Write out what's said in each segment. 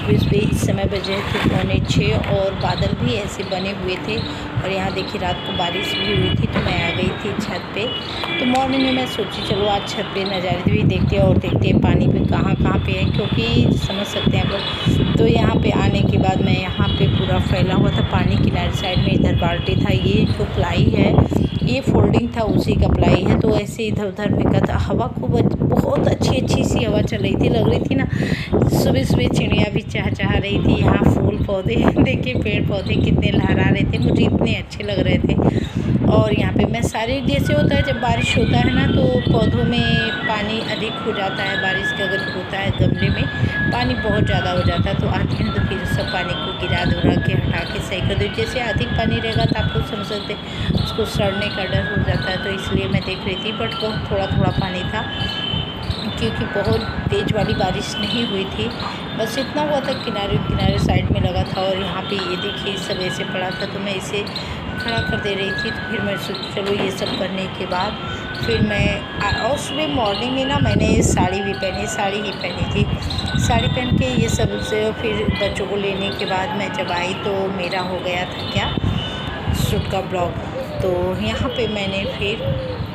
सुबह इस समय बजे थे 5:45 और बादल भी ऐसे बने हुए थे। और यहाँ देखिए रात को बारिश भी हुई थी, तो मैं आ गई थी छत पे। तो मॉर्निंग में मैं सोची चलो आज छत पे नज़ारे भी देखते हैं और देखते हैं पानी पे कहाँ पे है, क्योंकि समझ सकते हैं आप लोग। तो यहाँ पे आने के बाद मैं यहाँ पे पूरा फैला हुआ था पानी, किनारे साइड में इधर बाल्टी था। ये जो प्लाई है ये फोल्डिंग था, उसी का प्लाई है, तो ऐसे इधर उधर फेंका था। हवा खूब बहुत अच्छी सी हवा चल रही थी, लग रही थी ना सुबह सुबह चिड़िया भी चहचहा रही थी। यहाँ फूल पौधे देखिए, पेड़ पौधे कितने लहरा रहे थे, मुझे इतने अच्छे लग रहे थे। और यहाँ पे मैं सारे, जैसे होता है जब बारिश होता है ना तो पौधों में पानी अधिक हो जाता है। बारिश का अगर होता है गमले में पानी बहुत ज़्यादा हो जाता है, तो आती हैं तो फिर सब पानी को गिरा दुरा के हटा के सही कर दो। जैसे अधिक पानी रहेगा तो आप लोग समझ सकते उसको सड़ने का डर हो जाता है, तो इसलिए मैं देख रही थी। बट बहुत थोड़ा थोड़ा पानी था, क्योंकि बहुत तेज़ वाली बारिश नहीं हुई थी, बस इतना हुआ था किनारे किनारे साइड में लगा था। और यहाँ पे ये देखिए सब ऐसे पड़ा था, तो मैं इसे खड़ा कर दे रही थी। तो फिर मैं सोची चलो ये सब करने के बाद फिर मैं, और सुबह मॉर्निंग में ना मैंने साड़ी ही पहनी थी। साड़ी पहन के ये सब से फिर बच्चों को लेने के बाद मैं जब आई तो मेरा हो गया था क्या शूट का ब्लॉग। तो यहाँ पे मैंने फिर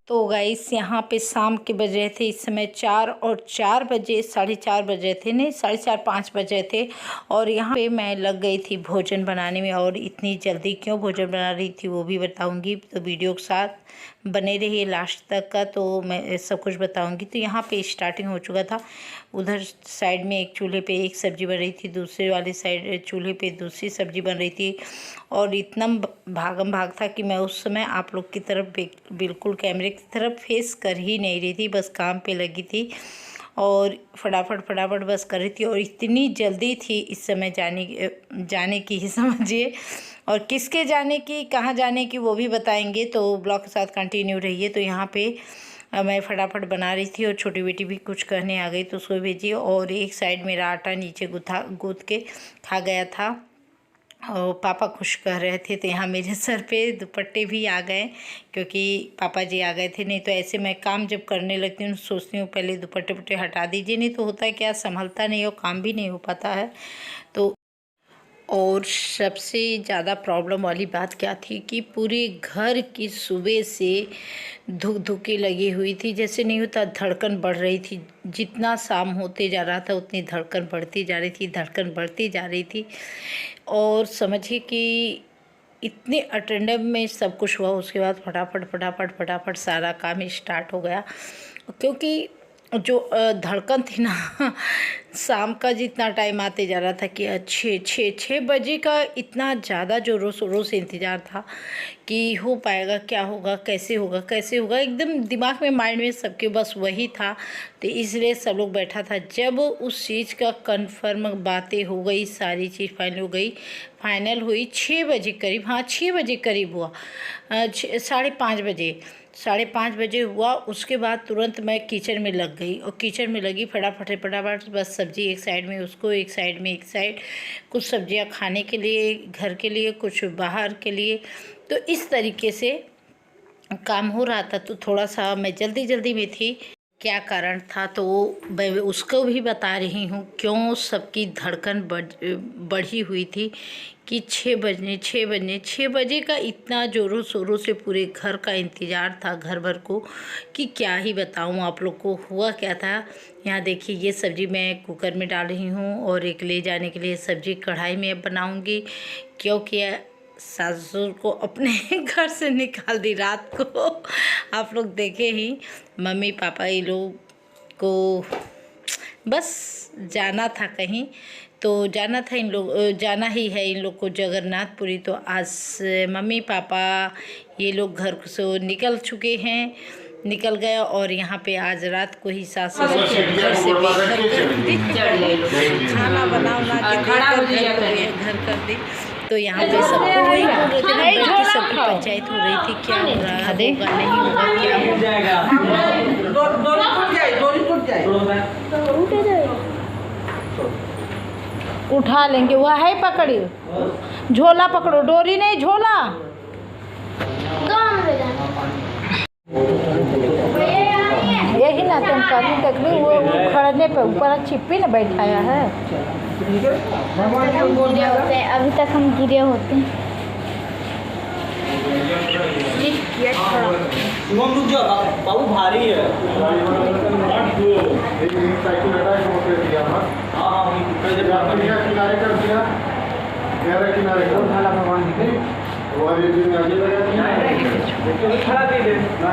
तो गाइस यहाँ पे शाम के बज रहे थे इस समय 4 और 4 बजे 4:30 बज रहे थे, नहीं 4:30 5 बज रहे थे। और यहाँ पे मैं लग गई थी भोजन बनाने में। और इतनी जल्दी क्यों भोजन बना रही थी वो भी बताऊंगी, तो वीडियो के साथ बने रहिए लास्ट तक का, तो मैं सब कुछ बताऊंगी। तो यहाँ पे स्टार्टिंग हो चुका था। उधर साइड में एक चूल्हे पे एक सब्ज़ी बन रही थी, दूसरे वाले साइड चूल्हे पे दूसरी सब्ज़ी बन रही थी। और इतना भागम भाग था कि मैं उस समय आप लोग की तरफ बिल्कुल कैमरे की तरफ फेस कर ही नहीं रही थी, बस काम पे लगी थी और फटाफट बस कर रही थी। और इतनी जल्दी थी इस समय जाने की ही समझिए। और किसके जाने की, कहाँ जाने की वो भी बताएंगे, तो ब्लॉग के साथ कंटिन्यू रहिए। तो यहाँ पे मैं फटाफट बना रही थी और छोटी बेटी भी कुछ कहने आ गई तो उसको भेजी। और एक साइड मेरा आटा नीचे गूँथ के खा गया था और पापा खुश कर रहे थे। तो यहाँ मेरे सर पे दुपट्टे भी आ गए, क्योंकि पापा जी आ गए थे। नहीं तो ऐसे मैं काम जब करने लगती हूँ सोचती हूँ पहले दुपट्टे हटा दीजिए, नहीं तो होता है क्या संभलता नहीं और काम भी नहीं हो पाता है। तो और सबसे ज़्यादा प्रॉब्लम वाली बात क्या थी कि पूरे घर की सुबह से धुकी लगी हुई थी, जैसे नहीं होता धड़कन बढ़ रही थी। जितना शाम होते जा रहा था उतनी धड़कन बढ़ती जा रही थी। और समझिए कि इतने अटेंडम में सब कुछ हुआ। उसके बाद फटाफट सारा काम स्टार्ट हो गया, क्योंकि जो धड़कन थी ना शाम का जितना टाइम आते जा रहा था कि 6 बजे का इतना ज़्यादा जोरों शोरों से इंतज़ार था कि हो पाएगा, क्या होगा, कैसे होगा, एकदम दिमाग में माइंड में सबके बस वही था। तो इसलिए सब लोग बैठा था। जब उस चीज़ का कंफर्म बातें हो गई, सारी चीज़ फाइनल हुई 6 बजे करीब, हाँ 6 बजे करीब हुआ, 5:30 बजे हुआ। उसके बाद तुरंत मैं किचन में लग गई और किचन में लगी फटाफट बस सब्ज़ी एक साइड में, उसको एक साइड कुछ सब्जियां खाने के लिए, घर के लिए, कुछ बाहर के लिए। तो इस तरीके से काम हो रहा था। तो थोड़ा सा मैं जल्दी में थी। क्या कारण था तो मैं उसको भी बता रही हूँ, क्यों सबकी धड़कन बढ़ी हुई थी कि 6 बजे का इतना ज़ोरों शोरों से पूरे घर का इंतज़ार था, घर भर को, कि क्या ही बताऊँ आप लोग को हुआ क्या था। यहाँ देखिए ये सब्ज़ी मैं कुकर में डाल रही हूँ और एक ले जाने के लिए सब्ज़ी कढ़ाई में अब बनाऊँगी, क्योंकि सासुर को अपने घर से निकाल दी रात को। आप लोग देखे ही, मम्मी पापा ये लोग को बस जाना था कहीं, तो जाना था जाना ही है इन लोग को जगन्नाथपुरी। तो आज मम्मी पापा ये लोग घर से निकल गया। और यहाँ पे आज रात को ही सास ससुर घर से खाना बनाना घर कर दी। तो यहाँ पे सबको वही बोल रहे थे ना, बैठ के सबकी पंचायत हो रही थी, क्या हो रहा होगा नहीं होगा, क्या होगा। उठा लेंगे, वह है पकड़ी, झोला पकड़ो, डोरी नहीं झोला। यही ना तुम करनी तकली, वो खड़ने पे ऊपर छिप्पी ना बैठाया है। अभी तक हम गिरे होते हैं। बाबू भारी है।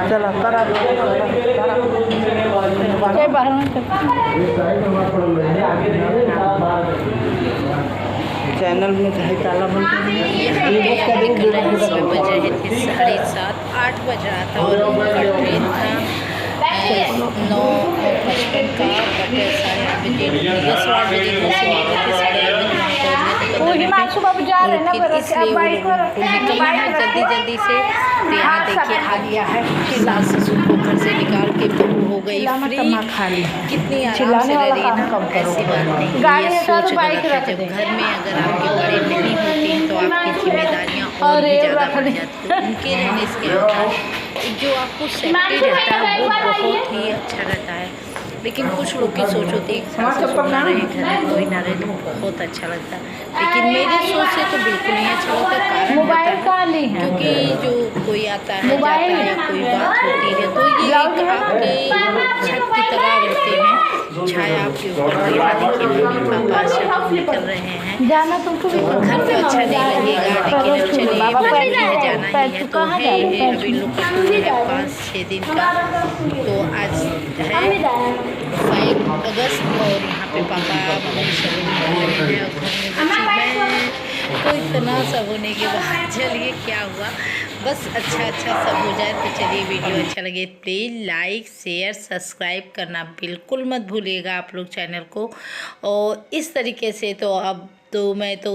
चलो करा चैनल में चाहे ताला बंद कर बज रहे थे 7:30-8 बज रहा था और उनका ट्रेन था 9:55 का, बट 8:30 बजे 8 बजे घर से निकले थे, 8:30 बजे इसलिए वो लोगों को निकलना है जल्दी से। तो यहाँ देखिए आ गया है सास ससुर को घर से निकाल के बहू हो गई फ्री। कितनी आराम से रह रही है ना, ऐसी बात नहीं। ये सोच गलत है, जब घर में अगर आपके बड़े नहीं होते हैं तो आपकी जिम्मेदारियाँ और भी ज़्यादा बढ़ जाती हैं। उनके रहने से जो आपको सेफ्टी रहता है वो बहुत ही अच्छा रहता है। लेकिन कुछ लोग की सोच होती है ना रहे घर में कोई ना रहे तो बहुत अच्छा लगता है, लेकिन मेरे सोच से तो बिल्कुल नहीं अच्छा लगता। कारण मोबाइल है क्योंकि जो कोई आता है जाता है, कोई बात होती है तो ये एक आपके छत की तरह रहते हैं, छाया आपके ऊपर। मम्मी पापा सब निकल रहे हैं जाना, तुमको घर तो अच्छा नहीं लगेगा, लेकिन चलिए जाना ही है तो है। अभी लोग का टूर है 5-6 दिन का। तो आज है 5 अगस्त और यहाँ पे पापा मम्मी सब निकल रहे हैं और तो इतना सब होने के बाद चलिए क्या हुआ, बस अच्छा सब हो जाए। तो चलिए वीडियो अच्छा लगे प्लीज़ लाइक शेयर सब्सक्राइब करना बिल्कुल मत भूलिएगा आप लोग चैनल को। और इस तरीके से तो अब तो मैं तो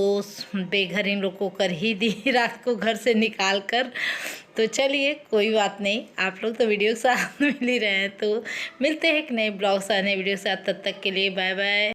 बेघर इन लोग को कर ही दी रात को घर से निकाल कर। तो चलिए कोई बात नहीं, आप लोग तो वीडियो के साथ मिल ही रहे हैं। तो मिलते हैं एक नए ब्लॉग से नए वीडियो के साथ, तब तक के लिए बाय बाय।